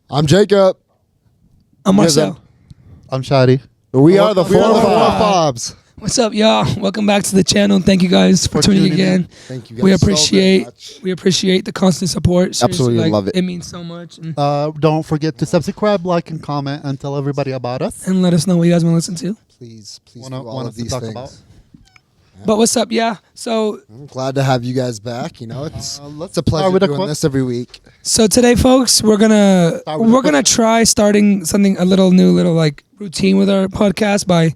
I'm Jacob. I'm Marcel. I'm Shadi. We are the F.o.b.s. What's up, y'all? Welcome back to the channel. Thank you guys for tuning again. Thank you guys We so very appreciate much. the constant support. Seriously, Absolutely love it. It means so much. And Don't forget to subscribe, like, and comment, and tell everybody about us. let us know what you guys want to listen to. Please Wanna- do all want of us to these talk things. about? But what's up, yeah? So I'm glad to have you guys back. You know, it's Let's a pleasure with a doing quote. this every week. today, folks, we're gonna Start with a question. try starting something a little like routine with our podcast by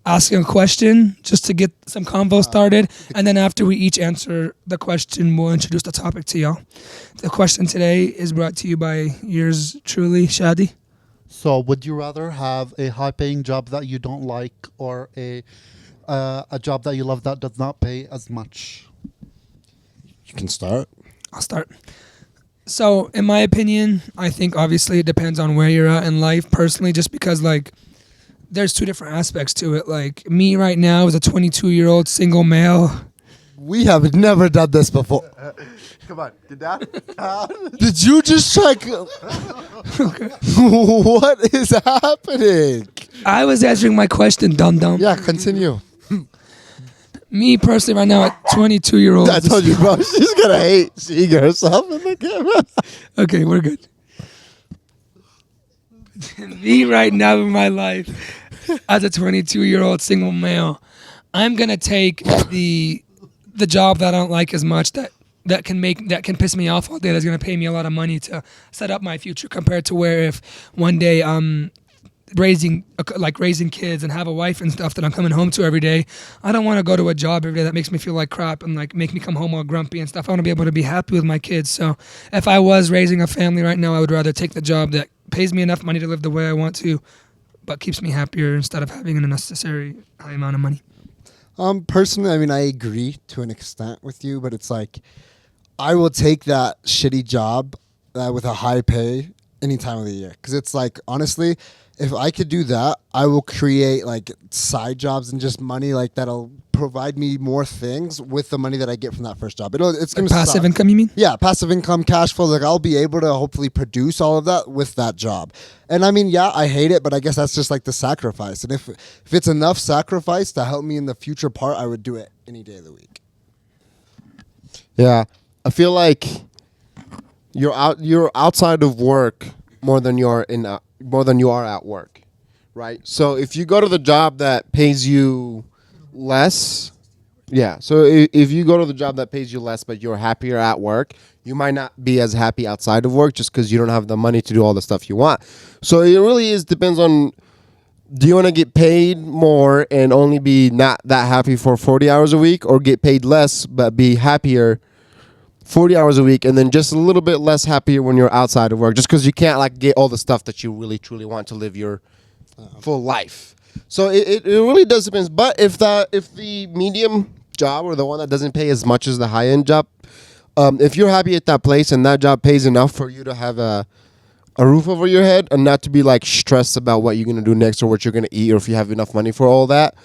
asking a question just to get some convo started, and then after we each answer the question, we'll introduce the topic to y'all. The question today is brought to you by yours truly, Shadi. So, would you rather have a high-paying job that you don't like, or a job that you love that does not pay as much? You can start. I'll start. So, in my opinion, I think obviously it depends on where you're at in life personally, just because there's two different aspects to it. Like me right now as a 22-year-old single male. We have never done this before. Come on, did that? Did you just check? What is happening? I was answering my question, dum-dum. Yeah, continue. Me personally right now at 22-year-old. I told you, bro. She's gonna hate seeing herself in the camera. Okay, we're good. Me right now in my life as a 22-year-old single male, I'm gonna take the job that I don't like as much that can piss me off all day. That's gonna pay me a lot of money to set up my future, compared to where if one day I'm raising kids and have a wife and stuff that I'm coming home to every day, I don't want to go to a job every day that makes me feel like crap and make me come home all grumpy and stuff. I want to be able to be happy with my kids. So if I was raising a family right now, I would rather take the job that pays me enough money to live the way I want to, but keeps me happier instead of having an unnecessary high amount of money. Personally, I mean, I agree to an extent with you, but it's like I will take that shitty job with a high pay any time of the year, because it's like, honestly, if I could do that, I will create like side jobs and just money like that'll provide me more things with the money that I get from that first job. It's gonna Passive suck. income, you mean? Yeah, passive income, cash flow. Like I'll be able to hopefully produce all of that with that job. And I mean, yeah, I hate it, but I guess that's just like the sacrifice. And if it's enough sacrifice to help me in the future part, I would do it any day of the week. Yeah, I feel like you're outside of work more than you are at work, right? So if you go to the job that pays you less, yeah. So if you go to the job that pays you less, but you're happier at work, you might not be as happy outside of work just because you don't have the money to do all the stuff you want. So it really depends on, do you want to get paid more and only be not that happy for 40 hours a week, or get paid less but be happier 40 hours a week and then just a little bit less happier when you're outside of work, just because you can't get all the stuff that you really truly want to live your full life. So it really does depend. But if the medium job, or the one that doesn't pay as much as the high end job, if you're happy at that place and that job pays enough for you to have a roof over your head and not to be stressed about what you're going to do next or what you're going to eat, or if you have enough money for all that,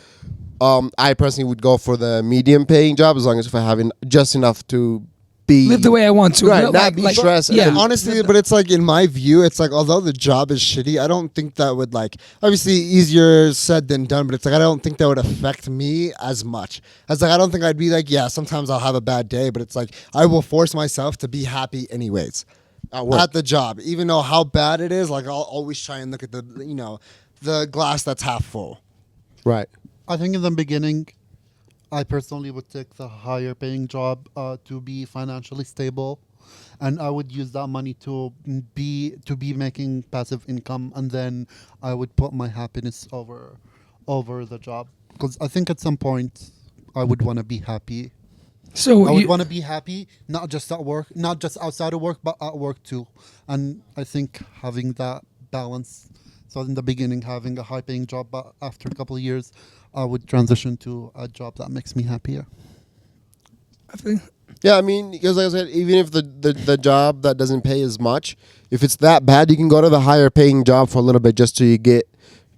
I personally would go for the medium paying job, as long as if I have just enough to live the way I want to. Right, not be stressed. Yeah, Honestly, but it's like, in my view, it's like, although the job is shitty, I don't think that would obviously easier said than done, but it's like, I don't think that would affect me as much. As I don't think I'd be yeah, sometimes I'll have a bad day, but it's like, I will force myself to be happy anyways at the job, even though how bad it is. I'll always try and look at the glass that's half full. Right. I think in the beginning, I personally would take the higher paying job to be financially stable, and I would use that money to be making passive income, and then I would put my happiness over the job, because I think at some point I would want to be happy. So I would want to be happy, not just at work, not just outside of work, but at work too. And I think having that balance. So in the beginning, having a high-paying job, but after a couple of years, I would transition to a job that makes me happier. Yeah, I mean, because like I said, even if the job that doesn't pay as much, if it's that bad, you can go to the higher paying job for a little bit just so you get,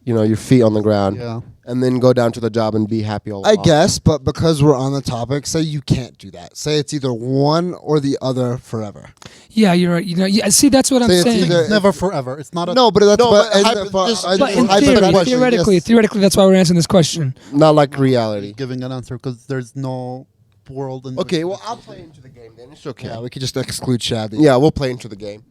your feet on the ground. Yeah. and then go down to the job and be happy all I along. guess, but because we're on the topic, say you can't do that. Say it's either one or the other forever. Yeah, you're right. You know, yeah, see, that's what I'm Say it's saying. either- It's never forever. It's not a No, but that's No, but, but and hypo- for- just- I But just- in hypothetically, theoretically, yes. theoretically, that's why we're answering this question. Not like reality. giving an answer because there's no world in Okay, well, I'll play into the game then. It's okay. Yeah, we could just exclude shadi. Yeah, we'll play into the game.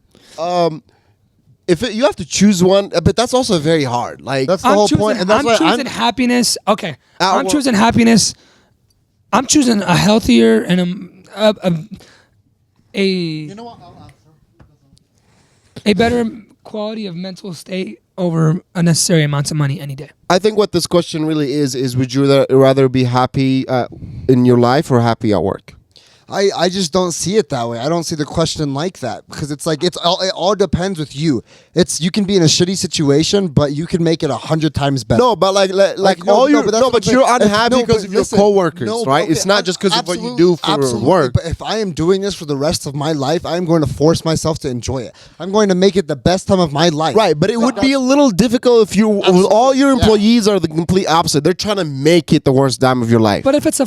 You have to choose one, but that's also very hard. Like That's the whole point, and that's I'm why choosing happiness. Okay, Ah, I'm well- choosing happiness. I'm choosing a healthier and a You know what? I'll answer. a better quality of mental state over unnecessary amounts of money any day. I think what this question really is would you rather be happy in your life or happy at work? I just don't see it that way. I don't see the question like that because it's like it all depends with you. It's you can be in a shitty situation, but you can make it 100 times better. No, but like no, all your but that's no, what but I'm you're saying. unhappy No, because but of your listen, coworkers, no, right? okay, It's not just because of what you do for absolutely, work. But if I am doing this for the rest of my life, I'm going to force myself to enjoy it. I'm going to make it the best time of my life. Right, but it would be a little difficult if all your yeah. employees are the complete opposite. They're trying to make it the worst time of your life. But if it's a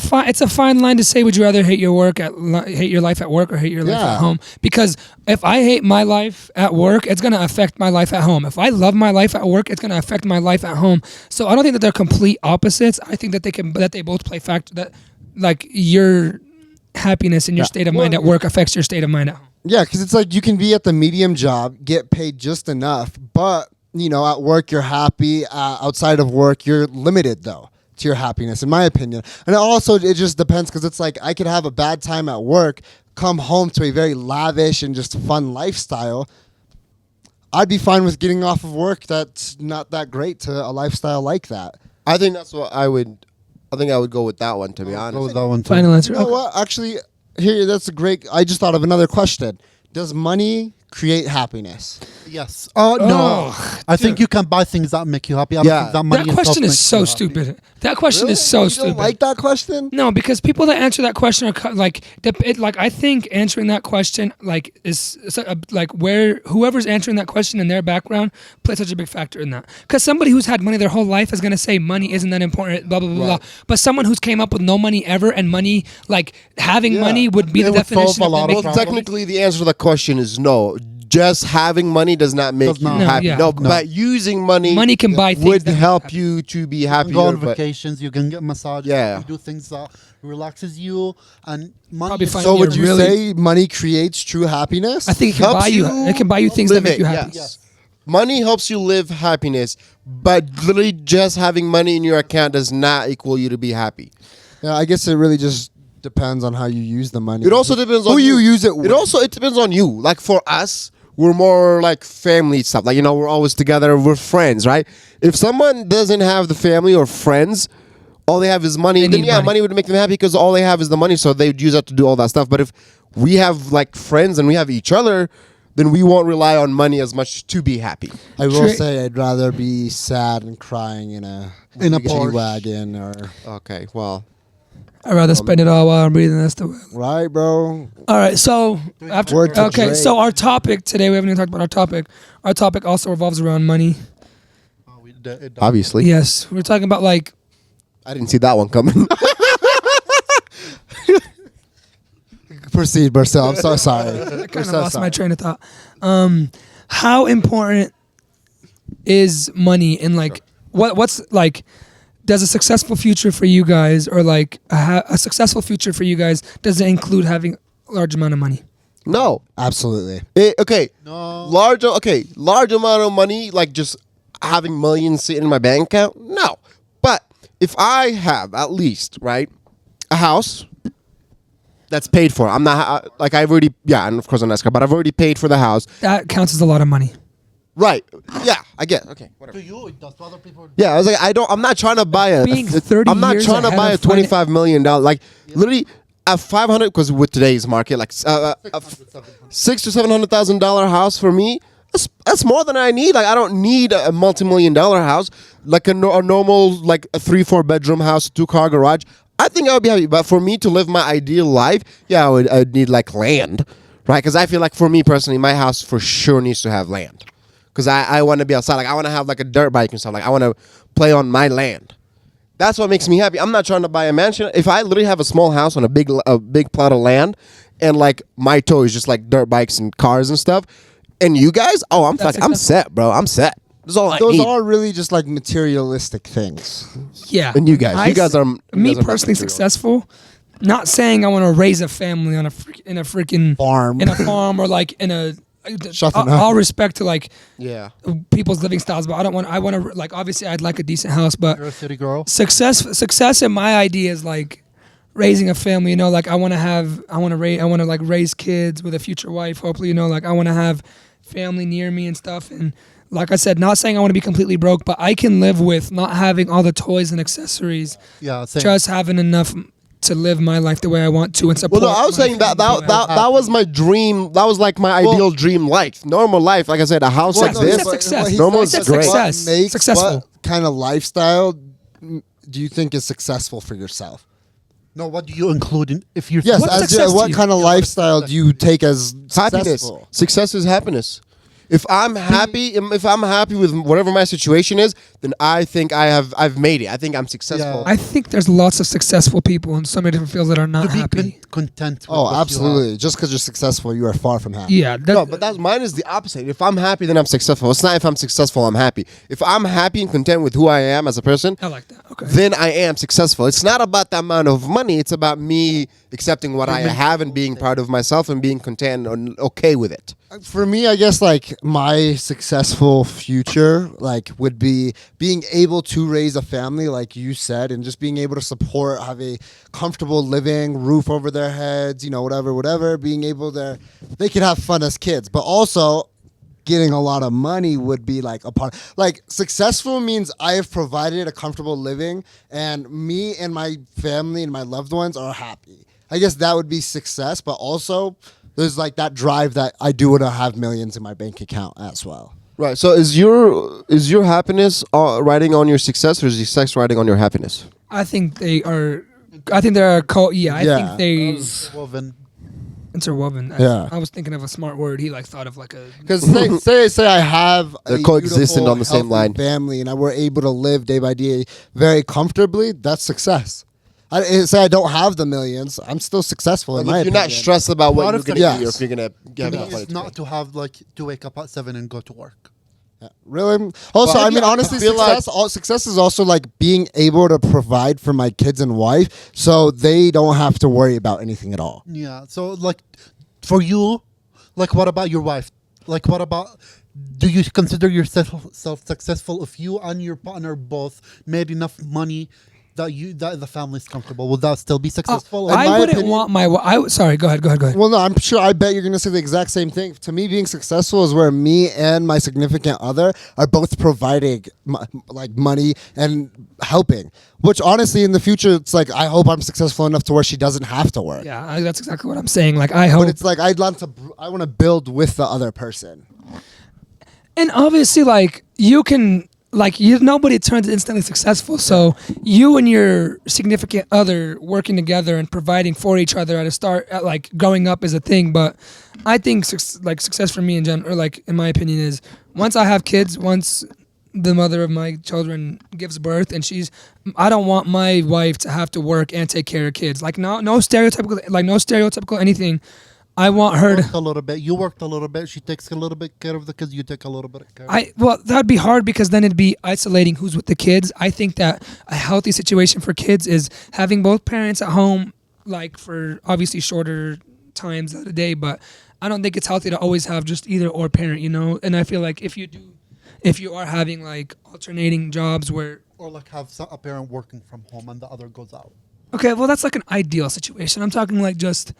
fine line to say, would you rather hate your life at work or hate your life Yeah. at home? Because if I hate my life at work, it's gonna affect my life at home. If I love my life at work, it's gonna affect my life at home. So I don't think that they're complete opposites. I think that they both play factor. That like your happiness and your state of mind at work affects your state of mind at home. Yeah, because it's like you can be at the medium job, get paid just enough, but at work you're happy. Outside of work, you're limited though to your happiness, in my opinion. And it just depends because it's like I could have a bad time at work, come home to a very lavish and just fun lifestyle. I'd be fine with getting off of work that's not that great to a lifestyle like that. I think that's what I would. I think I would go with that one, to be Go honest. with that one too. Final answer. You know Okay. what? Actually, that's a great. I just thought of another question. Does money create happiness? Yes. No. Oh, I think you can buy things that make you happy. I don't Yeah. think that money That question itself is makes so you happy. stupid. That question is so You stupid. don't like that question? No, because people that answer that question are like I think answering that question is like where whoever's answering that question in their background plays such a big factor in that. Because somebody who's had money their whole life is gonna say money isn't that important, blah blah blah blah. But someone who's came up with no money ever and money having money would be It the would solve definition a of lot them of Well, making problems. technically, the answer to the question is no. Just having money does not make Does you not. No, happy. yeah. No, No. but using money, Money can buy things would that make you help happy. you to be You can happier. go on but- vacations. You can get massages. Yeah. You do things that relaxes you, and money. Probably is find So You're would you really- say money creates true happiness? I think it can helps buy you. It can buy you things that live make it, you happy. yes. Money helps you live happiness, but literally just having money in your account does not equal you to be happy. Yeah, I guess it really just depends on how you use the money. It also depends on who you use it with. It depends on you. Like for us, we're more like family stuff. Like we're always together. We're friends, right? If someone doesn't have the family or friends, all they have is money. They Then need yeah, money. money would make them happy because all they have is the money. So they would use that to do all that stuff. But if we have like friends and we have each other, then we won't rely on money as much to be happy. I will Tra- say I'd rather be sad and crying in a Porsche. G-Wagon or Okay, well, I'd rather spend it all while I'm breathing. That's the way. right, bro. All right, so after Word to okay, Drake. so our topic today, we haven't even talked about our topic. Our topic also revolves around money. obviously, Yes, we're talking about I didn't see that one coming. Proceed, Marcel. I'm so sorry. I We're kind of so lost my sorry. train of thought. How important is money in what's does a successful future for you guys or a successful future for you guys does it include having a large amount of money? No. Absolutely. Okay. No. Large amount of money, like just having millions sitting in my bank account. No. But if I have at least right a house that's paid for, I'm not I've already and of course I'm not, but I've already paid for the house. That counts as a lot of money. Right. Yeah. I get. Okay. Whatever. To you, it does. To other people, Yeah, I was like, I'm not trying to buy a. Being 30 I'm not years trying to ahead buy a of finan- $25 million. Like literally, at 500, because with today's market, like $600,000 to $700,000 house for me, that's more than I need. Like I don't need a multi-million-dollar house, like a normal like a 3-4 bedroom house, 2-car garage. I think I would be happy. But for me to live my ideal life, yeah, I'd need like land, right? Because I feel like for me personally, my house for sure needs to have land. Because I want to be outside. Like I want to have like a dirt bike and stuff. Like I want to play on my land. That's what makes me happy. I'm not trying to buy a mansion. If I literally have a small house on a big plot of land, and like my toys just like dirt bikes and cars and stuff, and you guys, oh, I'm set, bro. I'm set. That's all I Those need. are really just like materialistic things. Yeah. And you guys are me personally successful. Not saying I want to raise a family on in a freaking Farm. in a farm or like in a. Shut up. All respect to like Yeah. people's living styles, but I want to like obviously I'd like a decent house, but You're a city girl. success in my idea is like raising a family. You know, like I want to like raise kids with a future wife. Hopefully, you know, like I want to have family near me and stuff. And like I said, not saying I want to be completely broke, but I can live with not having all the toys and accessories, Yeah, same. just having enough to live my life the way I want to and support. Well, no, I was my saying that family the way I want. that was my dream. That was like my ideal dream life. Normal life, like I said, a house Well, like no, this. that's success. he Normal said is great. Success. What makes Successful. what kind of lifestyle do you think is successful for yourself? No, what do you include in if you're Yes, What's as success to what you? kind of Yeah, what is lifestyle do success you take as Happiness. successful? Success is happiness. If I'm happy, with whatever my situation is, then I think I've made it. I think I'm successful. Yeah. I think there's lots of successful people in so many different fields that are not to be happy. content. With Oh, what you absolutely. Just because you're successful, you are far from happy. Yeah, No, but that's mine is the opposite. If I'm happy, then I'm successful. It's not if I'm successful, I'm happy. If I'm happy and content with who I am as a person, I like that. Okay. then I am successful. It's not about the amount of money. It's about me accepting what I have and being proud of myself and being content and okay with it. For me, I guess like my successful future like would be being able to raise a family like you said, and just being able to support, have a comfortable living, roof over their heads, you know, whatever, being able to, they can have fun as kids, but also getting a lot of money would be like a part. Like successful means I have provided a comfortable living and me and my family and my loved ones are happy. I guess that would be success, but also there's like that drive that I do want to have millions in my bank account as well. Right. So is your happiness riding on your success, or is your success riding on your happiness? I think they are. I think they're yeah. I think they Woven. interwoven. Yeah. I was thinking of a smart word. He like thought of like a. Because say I have They're a coexistent beautiful, on the same healthy line. family, and we're able to live day by day very comfortably. That's success. Say I don't have the millions, I'm still successful in Like my if you're not opinion. stressed about what Part you're of going to success- do, or if you're going to To have me, enough money it's to not pay. to have like to wake up at 7 and go to work. Really? Also, Well, I mean, I honestly, feel success is also like being able to provide for my kids and wife, so they don't have to worry about anything at all. Yeah. So like, for you, like, what about your wife? Like, what about? Do you consider yourself successful if you and your partner both made enough money that the family is comfortable? Would that still be successful? In I my wouldn't opinion- want my. Sorry. Go ahead. Well, no, I'm sure. I bet you're gonna say the exact same thing. To me, being successful is where me and my significant other are both providing like money and helping. Which honestly, in the future, it's like I hope I'm successful enough to where she doesn't have to work. Yeah, that's exactly what I'm saying. Like I hope. But it's like I want to build with the other person. And obviously, like you can, like nobody turns instantly successful. So you and your significant other working together and providing for each other at like growing up is a thing. But I think success for me in general, or like in my opinion, is once I have kids, once the mother of my children gives birth, and I don't want my wife to have to work and take care of kids. Like no stereotypical anything. I want her to. A little bit. You worked a little bit. She takes a little bit care of the kids. You take a little bit of care. Well, that'd be hard because then it'd be isolating who's with the kids. I think that a healthy situation for kids is having both parents at home, like for obviously shorter times of the day. But I don't think it's healthy to always have just either or parent, you know. And I feel like if you are having like alternating jobs where. Or like have a parent working from home and the other goes out. Okay, well that's like an ideal situation. I'm talking like just.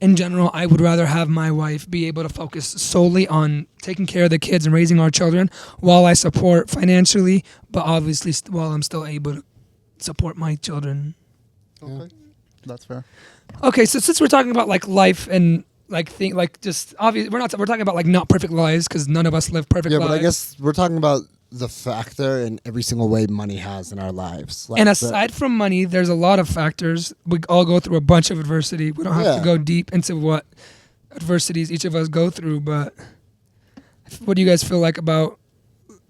In general, I would rather have my wife be able to focus solely on taking care of the kids and raising our children while I support financially, but obviously while I'm still able to support my children. Okay, that's fair. Okay, so since we're talking about like life and just obviously we're talking about like not perfect lives because none of us live perfect lives. But I guess we're talking about the factor in every single way money has in our lives. Like and aside from money, there's a lot of factors. We all go through a bunch of adversity. We don't have to go deep into what adversities each of us go through, but what do you guys feel like about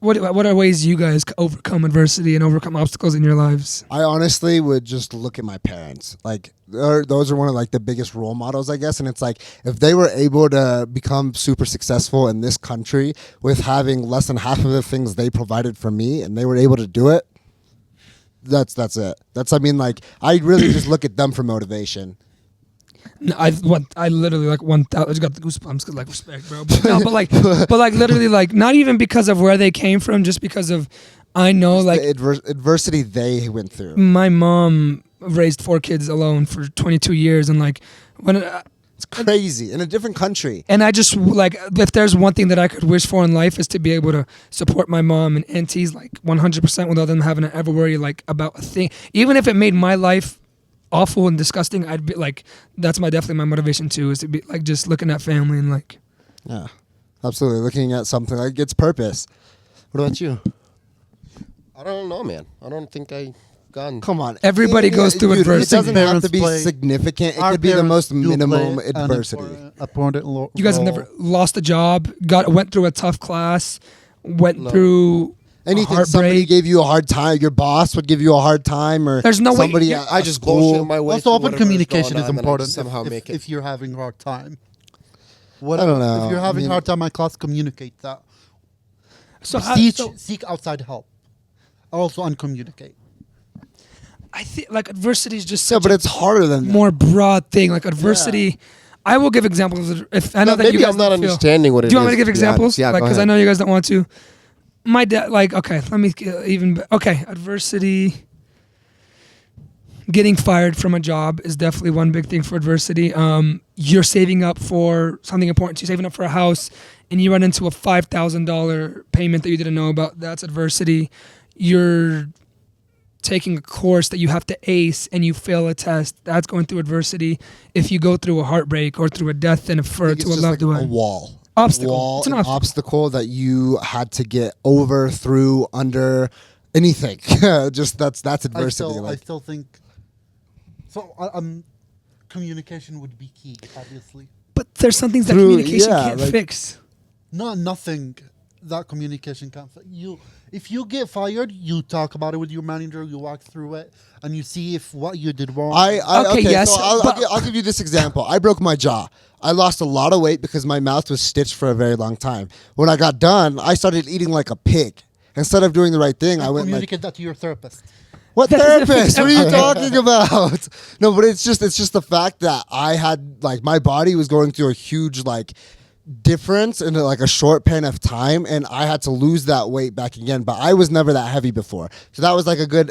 what are ways you guys overcome adversity and overcome obstacles in your lives? I honestly would just look at my parents. Like, those are one of like the biggest role models, I guess. And it's like, if they were able to become super successful in this country with having less than half of the things they provided for me, and they were able to do it, that's it. I mean, like, I really just look at them for motivation. No, I literally like 1,000. I just got the goosebumps 'cause, like, respect, bro. But, no, but like literally, like, not even because of where they came from, just because of I know Just like the adversity they went through. my mom raised 4 kids alone for 22 years, and like when It's crazy in a different country. and I just like if there's one thing that I could wish for in life is to be able to support my mom and aunties like 100% without them having to ever worry like about a thing, even if it made my life awful and disgusting. I'd be like, that's definitely my motivation too, is to be like just looking at family and like. Yeah, absolutely. Looking at something like its purpose. What about you? I don't know, man. I don't think I gone. Come on. Everybody goes through Dude, adversity. It doesn't have Parents to be play- significant. It Our could be the parents most do minimum play an adversity. important You guys have role. never lost a job, went through a tough class, went No. through Anything a somebody heartbreak. gave you a hard time, your boss would give you a hard time, or There's no way- somebody yeah, at I a just school. bullshit my way. Also, through open whatever's communication going is on, and I important just somehow if, make it. if you're having a hard time. I don't know. If you're having I mean- a hard time in class, communicate that. So, Seek outside help. Also, uncommunicate. I think like adversity is just Yeah, such but a it's harder than that. more broad thing. Like adversity, I will give examples. If I know that Maybe you guys I'm not don't feel- understanding what it is. Do you want me to give be examples? honest. Yeah, like go because I ahead. know you guys don't want to. My dad, like, okay, let me okay. Adversity. Getting fired from a job is definitely one big thing for adversity. You're saving up for something important. You're saving up for a house, and you run into a $5,000 payment that you didn't know about. That's adversity. You're taking a course that you have to ace, and you fail a test. That's going through adversity. If you go through a heartbreak or through a death and I think to it's a just loved like a one. wall. Obstacle. Wall, It's an an obstacle. obstacle that you had to get over, through, under, anything. Just that's adversity. I like, still think. So, communication would be key, obviously. But there's some things that Through- communication yeah, can't like- fix. Nothing that communication can. If you get fired, you talk about it with your manager. You walk through it, and you see if what you did wrong. Okay, yes, So but- I'll give you this example. I broke my jaw. I lost a lot of weight because my mouth was stitched for a very long time. When I got done, I started eating like a pig. Instead of doing the right thing, I went like, communicate that to your therapist. "What That doesn't therapist? fix What are you everything. talking about?" No, but it's just the fact that I had like my body was going through a huge like difference in like a short span of time, and I had to lose that weight back again. But I was never that heavy before, so that was like a good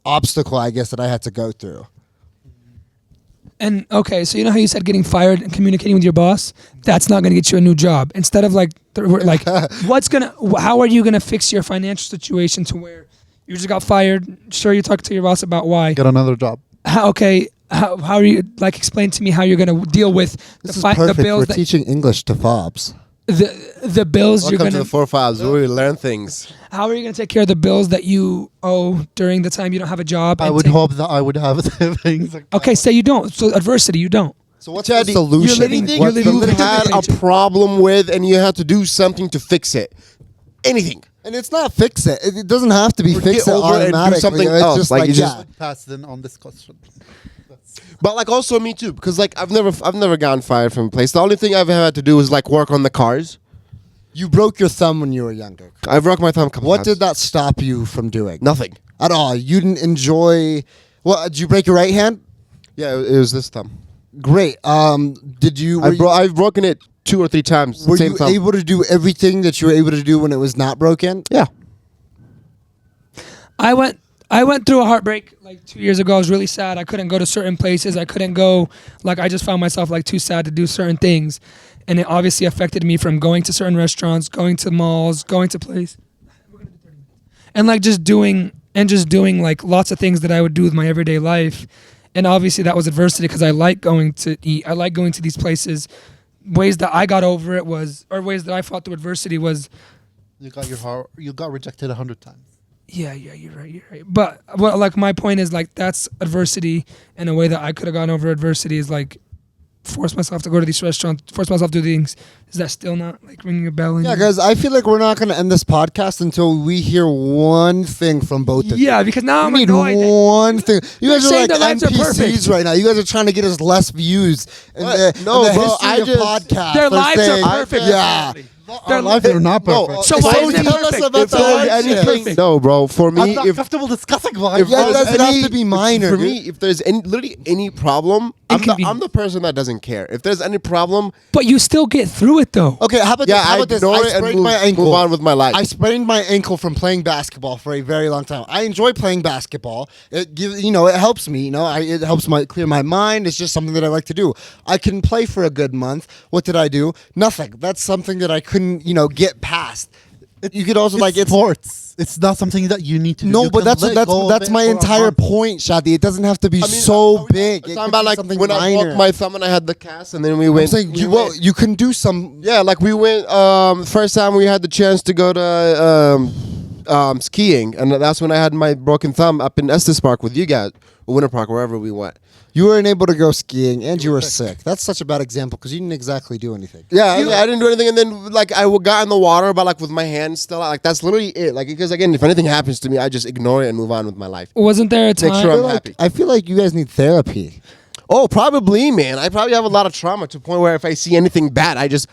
obstacle, I guess, that I had to go through. And okay, so you know how you said getting fired and communicating with your boss? That's not going to get you a new job. Instead of like how are you going to fix your financial situation to where you just got fired? Sure, you talk to your boss about why. Get another job. How are you like explain to me how you're going to deal with This the is perfect. the bills We're that, teaching English to F.o.b.s. the bills you're Welcome going to the 4 files where we learn things. How are you going to take care of the bills that you owe during the time you don't have a job? I and would take- hope that I would have savings. Okay, say you don't. So adversity, you don't. So what's Chad, the solution? you're living- Anything you're What's living the with you the had a paycheck. problem with, and you had to do something to fix it. Anything. And it's not fix it. It doesn't have to be Or fix get it over it and do automatically. something It's else. just Like, like, you yeah. just- Pass then on this question. But like also me too, because like I've never gotten fired from a place. The only thing I've had to do is like work on the cars. You broke your thumb when you were younger. I broke my thumb a couple What times. did that stop you from doing? Nothing. At all. You didn't enjoy. Well, did you break your right hand? Yeah, it was this thumb. Great. Did you? I've broken it 2 or 3 times. Were Same you thumb. able to do everything that you were able to do when it was not broken? Yeah. I went through a heartbreak like 2 years ago. I was really sad. I couldn't go to certain places. I couldn't go. Like I just found myself like too sad to do certain things, and it obviously affected me from going to certain restaurants, going to malls, going to places, and like just doing like lots of things that I would do with my everyday life. And obviously that was adversity because I like going to eat. I like going to these places. Ways that I got over it was, or ways that I fought through adversity was. You got rejected 100 times. Yeah, you're right. But well, like my point is like that's adversity, and a way that I could have gone over adversity is like force myself to go to these restaurants, force myself to do things. Is that still not like ringing a bell? In Yeah, you? guys, I feel like we're not going to end this podcast until we hear one thing from both of you. Yeah, because now We I'm need annoyed. that- one thing. You guys are saying like the lives are NPCs perfect. right now. You guys are trying to get us less views. In What? the, No, in the bro, history I of just- podcasts. Their they're lives are saying- perfect. Yeah. apparently. Our lives are not No, perfect. So why So isn't it tell us perfect? about If the there's hardship. anything, no, bro. For I'm me, not if comfortable discussing if life. Yeah, it there's doesn't have to be minor, For dude. me, if there's literally any problem, I'm Inconvenient. the person that doesn't care. If there's any problem, But you still get through it though. Okay, how about yeah, this? How I about this? ignore I it and sprained move, my ankle. move on with my life. I sprained my ankle from playing basketball for a very long time. I enjoy playing basketball. It gives, it helps me. It helps my clear my mind. It's just something that I like to do. I couldn't play for a good month. What did I do? Nothing. That's something that I couldn't, get past. You could also it's sports. It's not something that you need to do. no, You but can that's let go of that's it my for a entire month. point, Shadi. It doesn't have to be I mean, so are we big. talking It could about be like something when I minor. broke my thumb and I had the cast, and then we I'm went. saying we you, went- you can do some. Yeah, like we went. First time we had the chance to go to skiing, and that's when I had my broken thumb up in Estes Park with you guys, or Winter Park, wherever we went. You weren't able to go skiing, and you were sick. That's such a bad example because you didn't exactly do anything. Yeah, I didn't do anything, and then like I got in the water, but like with my hands still out. Like that's literally it. Like because again, if anything happens to me, I just ignore it and move on with my life. Wasn't there a time? Make sure I'm happy. I feel like you guys need therapy. Oh, probably, man. I probably have a lot of trauma to the point where if I see anything bad, I just,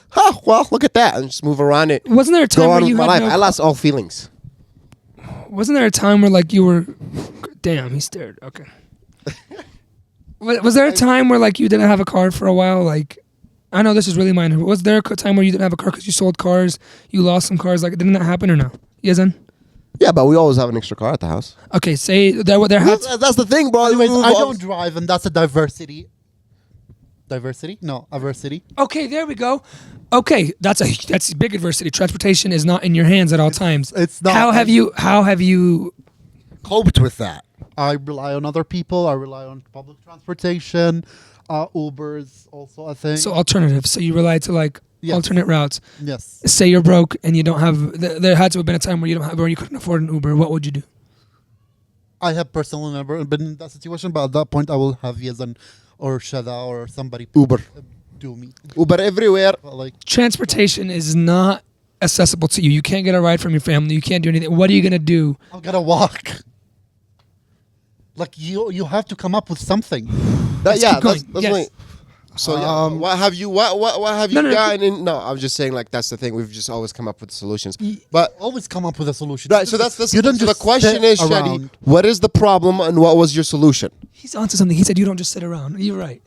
well, look at that, and just move around it. Wasn't there a time Go where on with you my had life. no? I lost all feelings. Wasn't there a time where like you were? Damn, he stared. Okay. Was there a time where like you didn't have a car for a while? Like, I know this is really minor. But was there a time where you didn't have a car because you sold cars? You lost some cars. Like, didn't that happen or no? Yazan? Yeah, but we always have an extra car at the house. Okay, say there had. That's the thing, bro. Anyways, We I move don't on. drive, and that's a diversity. Diversity? No, aversity. Okay, there we go. Okay, that's big adversity. Transportation is not in your hands at all times. It's not. How have you? Coped with that. I rely on other people. I rely on public transportation. Ubers also a thing. So alternatives. So you rely to like Yes. alternate routes. Yes. Say you're broke and you don't have. There had to have been a time where you don't have, or you couldn't afford an Uber. What would you do? I have personally never been in that situation, but at that point, I will have Yazan or Shada or somebody Uber. do me. Uber everywhere. But like, Transportation is not accessible to you. You can't get a ride from your family. You can't do anything. What are you gonna do? I'm gonna walk. Like you have to come up with something. Let's Yeah, keep going. that's Yes. my. So yeah, what have you No, no, gotten in? No, I was just saying like that's the thing. We've just always come up with solutions. But Always come up with a solution. right, so that's You don't so the just question sit is, Shadi, around. what is the problem and what was your solution? He's onto something. He said you don't just sit around. You're right.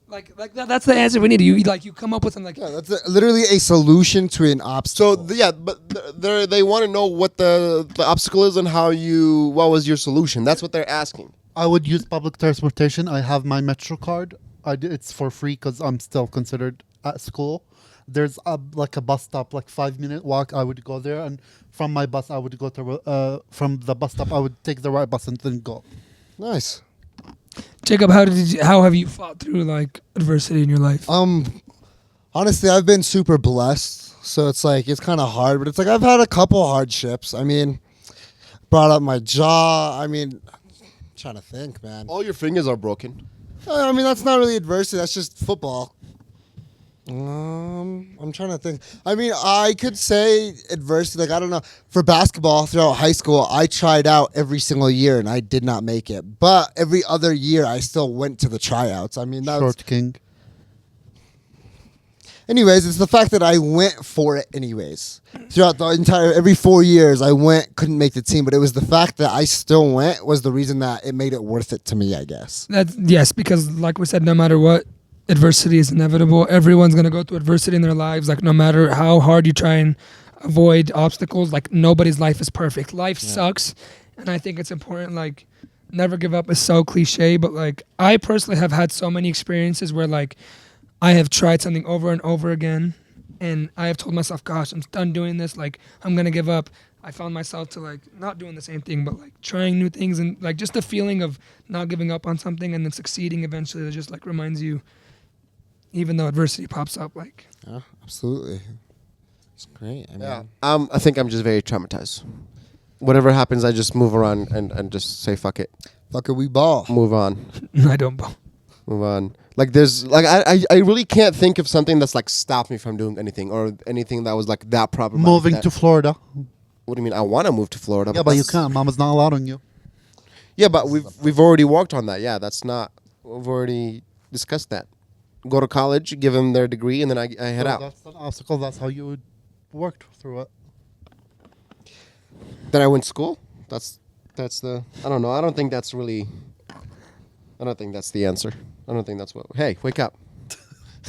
Like that's the answer we need. You come up with something like Yeah, that's literally a solution to an obstacle. So they want to know what the obstacle is and what was your solution. That's what they're asking. I would use public transportation. I have my Metro card. It's for free because I'm still considered at school. There's a bus stop, like 5-minute walk. I would go there, and from my bus, I would go to from the bus stop. I would take the right bus and then go. Nice. Jacob. How have you fought through like adversity in your life? Honestly, I've been super blessed, so it's kind of hard, but it's like I've had a couple hardships. I mean, brought up my jaw. I mean, I'm trying to think, man. All your fingers are broken. I mean, that's not really adversity. That's just football. I'm trying to think. I mean, I could say adversity. Like, I don't know. For basketball, throughout high school, I tried out every single year, and I did not make it. But every other year, I still went to the tryouts. I mean, Short king. Anyways, it's the fact that I went for it anyways. Throughout the every 4 years, I couldn't make the team, but it was the fact that I still went was the reason that it made it worth it to me, I guess. Yes, because like we said, no matter what, adversity is inevitable. Everyone's gonna go through adversity in their lives. Like no matter how hard you try and avoid obstacles, like nobody's life is perfect. Life sucks, and I think it's important. Like never give up is so cliche, but like I personally have had so many experiences where like I have tried something over and over again, and I have told myself, gosh, I'm done doing this. Like, I'm going to give up. I found myself to, like, not doing the same thing, but, like, trying new things. And, like, just the feeling of not giving up on something and then succeeding eventually, that just, like, reminds you, even though adversity pops up, like. Yeah, absolutely. It's great. I mean, I think I'm just very traumatized. Whatever happens, I just move around and just say fuck it, fuck it, we ball. move on. I don't. Move on. Like there's like I really can't think of something that's like stopped me from doing anything or anything that was like that problematic. Moving to Florida. What do you mean? I want to move to Florida. Yeah, but you that's- can't. Mama's not allowing you. Yeah, but we've already worked on that. Yeah, that's not. We've already discussed that. Go to college, give them their degree, and then I head So out. That's an obstacle. That's how you worked through it. Then I went to school. That's the. I don't know. I don't think that's really. I don't think that's the answer. I don't think that's what. Hey, wake up.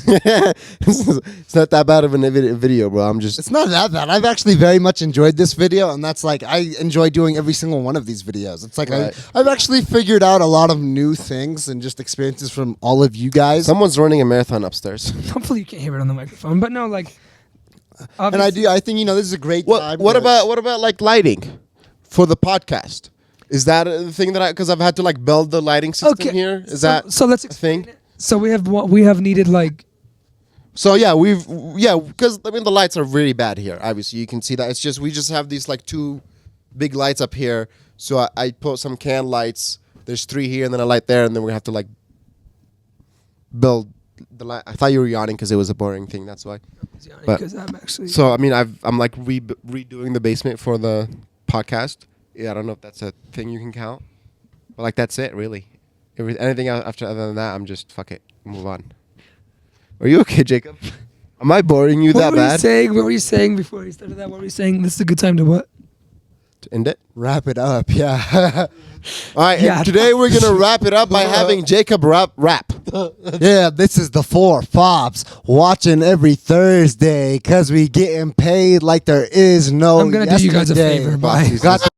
It's not that bad of a video, bro. I'm just. It's not that bad. I've actually very much enjoyed this video, and that's like I enjoy doing every single one of these videos. It's like Right. I've actually figured out a lot of new things and just experiences from all of you guys. Someone's running a marathon upstairs. Hopefully you can't hear it on the microphone, but no, like. And I do. I think this is a great time. What to- about like lighting for the podcast? Is that a thing that because I've had to like build the lighting system here? Is that so? Let's a explain thing? it. So we have needed like. So yeah, because I mean the lights are really bad here. Obviously, you can see that. It's just we just have these like two big lights up here. So I put some can lights. There's 3 here and then a light there, and then we have to like build the light. I thought you were yawning because it was a boring thing. That's why. But- Because I'm actually. So I mean, I'm like redoing the basement for the podcast. Yeah, I don't know if that's a thing you can count, but like that's it really. Anything else after other than that, I'm just fuck it, move on. Are you okay, Jacob? Am I boring you what that were you bad? saying? What were you saying before you started that? What were you saying? This is a good time to what? To end it. wrap it up. Yeah. All right. Yeah. And today we're gonna wrap it up by having Jacob rap. Yeah, this is the 4 F.o.b.s watching every Thursday because we getting paid like there is no I'm gonna do you guys a yesterday. favor. Bye. Jesus. Got